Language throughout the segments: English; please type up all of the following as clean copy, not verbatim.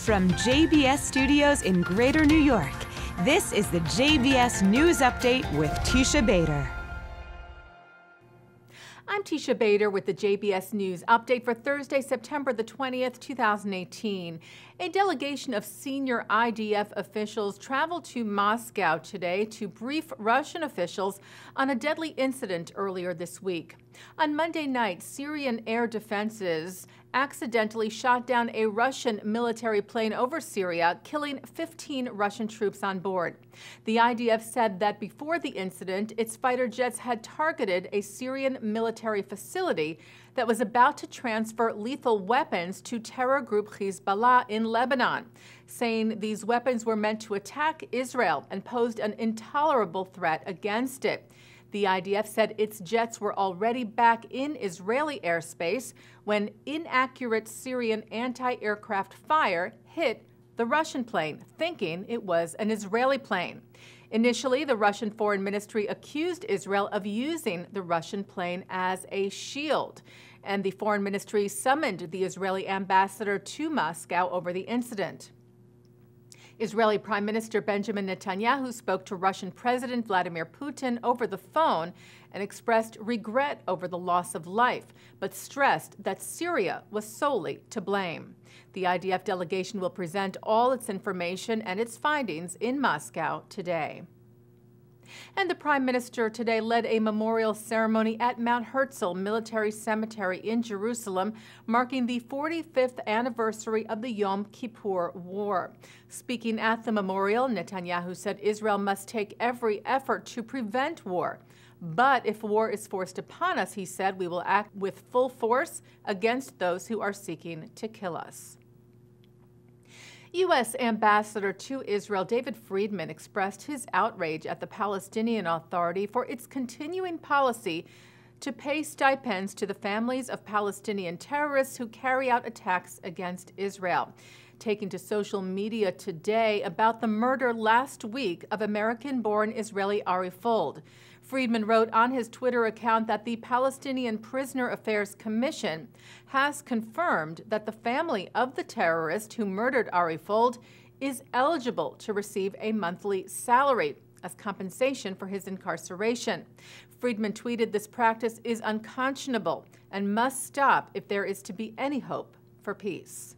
From JBS Studios in Greater New York, this is the JBS News Update with Teisha Bader. I'm Teisha Bader with the JBS News Update for Thursday, September the 20th, 2018. A delegation of senior IDF officials traveled to Moscow today to brief Russian officials on a deadly incident earlier this week. On Monday night, Syrian air defenses accidentally shot down a Russian military plane over Syria, killing 15 Russian troops on board. The IDF said that before the incident, its fighter jets had targeted a Syrian military facility that was about to transfer lethal weapons to terror group Hezbollah in Lebanon, saying these weapons were meant to attack Israel and posed an intolerable threat against it. The IDF said its jets were already back in Israeli airspace when inaccurate Syrian anti-aircraft fire hit the Russian plane, thinking it was an Israeli plane. Initially, the Russian Foreign Ministry accused Israel of using the Russian plane as a shield, and the Foreign Ministry summoned the Israeli ambassador to Moscow over the incident. Israeli Prime Minister Benjamin Netanyahu spoke to Russian President Vladimir Putin over the phone and expressed regret over the loss of life, but stressed that Syria was solely to blame. The IDF delegation will present all its information and its findings in Moscow today. And the Prime Minister today led a memorial ceremony at Mount Herzl Military Cemetery in Jerusalem, marking the 45th anniversary of the Yom Kippur War. Speaking at the memorial, Netanyahu said Israel must take every effort to prevent war. But if war is forced upon us, he said, we will act with full force against those who are seeking to kill us. U.S. Ambassador to Israel David Friedman expressed his outrage at the Palestinian Authority for its continuing policy to pay stipends to the families of Palestinian terrorists who carry out attacks against Israel. Taking to social media today about the murder last week of American-born Israeli Ari Fold. Friedman wrote on his Twitter account that the Palestinian Prisoner Affairs Commission has confirmed that the family of the terrorist who murdered Ari Fold is eligible to receive a monthly salary as compensation for his incarceration. Friedman tweeted, "This practice is unconscionable and must stop if there is to be any hope for peace."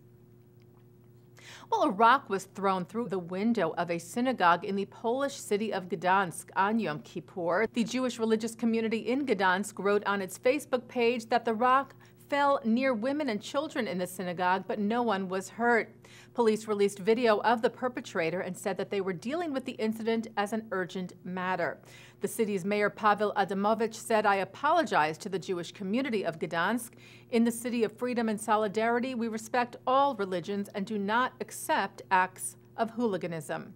Well, a rock was thrown through the window of a synagogue in the Polish city of Gdansk on Yom Kippur. The Jewish religious community in Gdansk wrote on its Facebook page that the rock fell near women and children in the synagogue, but no one was hurt. Police released video of the perpetrator and said that they were dealing with the incident as an urgent matter. The city's mayor, Pavel Adamovich, said, "I apologize to the Jewish community of Gdansk. In the city of freedom and solidarity, we respect all religions and do not accept acts of hooliganism."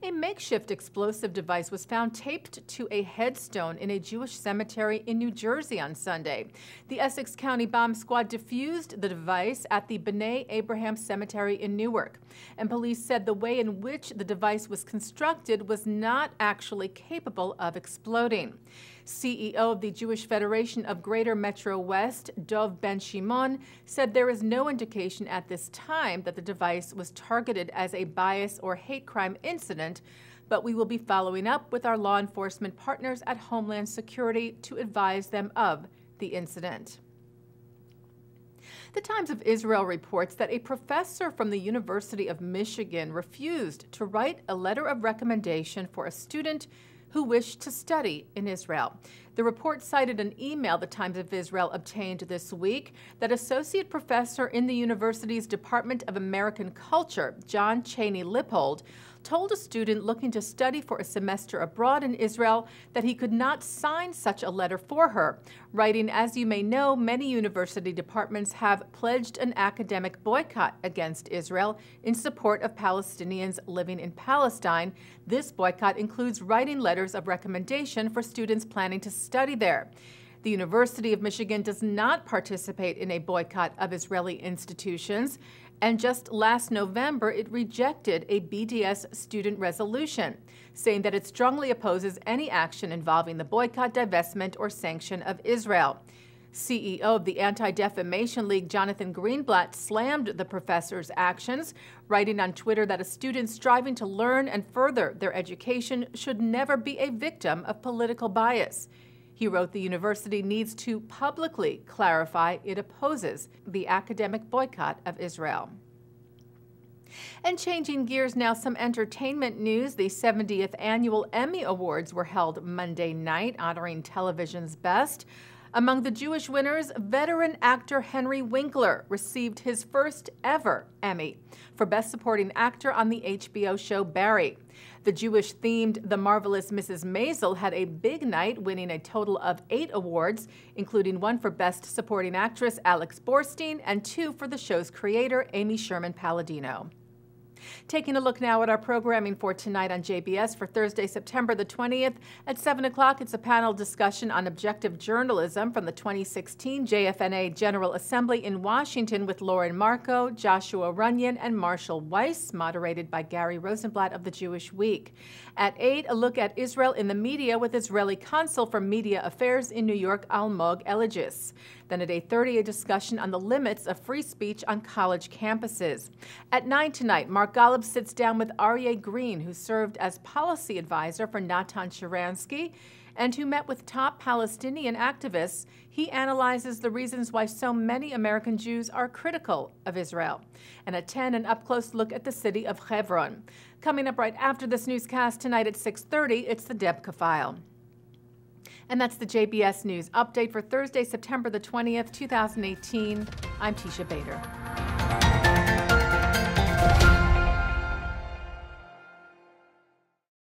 A makeshift explosive device was found taped to a headstone in a Jewish cemetery in New Jersey on Sunday. The Essex County Bomb Squad defused the device at the B'nai Abraham Cemetery in Newark, and police said the way in which the device was constructed was not actually capable of exploding. CEO of the Jewish Federation of Greater Metro West, Dov Ben Shimon, said there is no indication at this time that the device was targeted as a bias or hate crime incident, but we will be following up with our law enforcement partners at Homeland Security to advise them of the incident. The Times of Israel reports that a professor from the University of Michigan refused to write a letter of recommendation for a student who wished to study in Israel. The report cited an email the Times of Israel obtained this week that associate professor in the university's Department of American Culture, John Cheney Lippold, told a student looking to study for a semester abroad in Israel that he could not sign such a letter for her, writing, "As you may know, many university departments have pledged an academic boycott against Israel in support of Palestinians living in Palestine. This boycott includes writing letters of recommendation for students planning to study there." The University of Michigan does not participate in a boycott of Israeli institutions, and just last November it rejected a BDS student resolution, saying that it strongly opposes any action involving the boycott, divestment, or sanction of Israel. CEO of the Anti-Defamation League, Jonathan Greenblatt, slammed the professor's actions, writing on Twitter that a student striving to learn and further their education should never be a victim of political bias. He wrote the university needs to publicly clarify it opposes the academic boycott of Israel. And changing gears now, some entertainment news. The 70th annual Emmy Awards were held Monday night, honoring television's best. Among the Jewish winners, veteran actor Henry Winkler received his first ever Emmy for Best Supporting Actor on the HBO show Barry. The Jewish-themed The Marvelous Mrs. Maisel had a big night, winning a total of 8 awards, including 1 for Best Supporting Actress Alex Borstein and 2 for the show's creator, Amy Sherman-Palladino. Taking a look now at our programming for tonight on JBS for Thursday, September the 20th. At 7 o'clock, it's a panel discussion on objective journalism from the 2016 JFNA General Assembly in Washington with Lauren Marco, Joshua Runyon, and Marshall Weiss, moderated by Gary Rosenblatt of the Jewish Week. At 8, a look at Israel in the media with Israeli Consul for Media Affairs in New York, Almog Eligis. Then at 8:30, a discussion on the limits of free speech on college campuses. At 9 tonight, Mark Golub sits down with Aryeh Green, who served as policy advisor for Natan Sharansky and who met with top Palestinian activists. He analyzes the reasons why so many American Jews are critical of Israel. And at 10, an up-close look at the city of Hebron. Coming up right after this newscast tonight at 6:30, it's the Debka File. And that's the JBS News Update for Thursday, September the 20th, 2018. I'm Teisha Bader.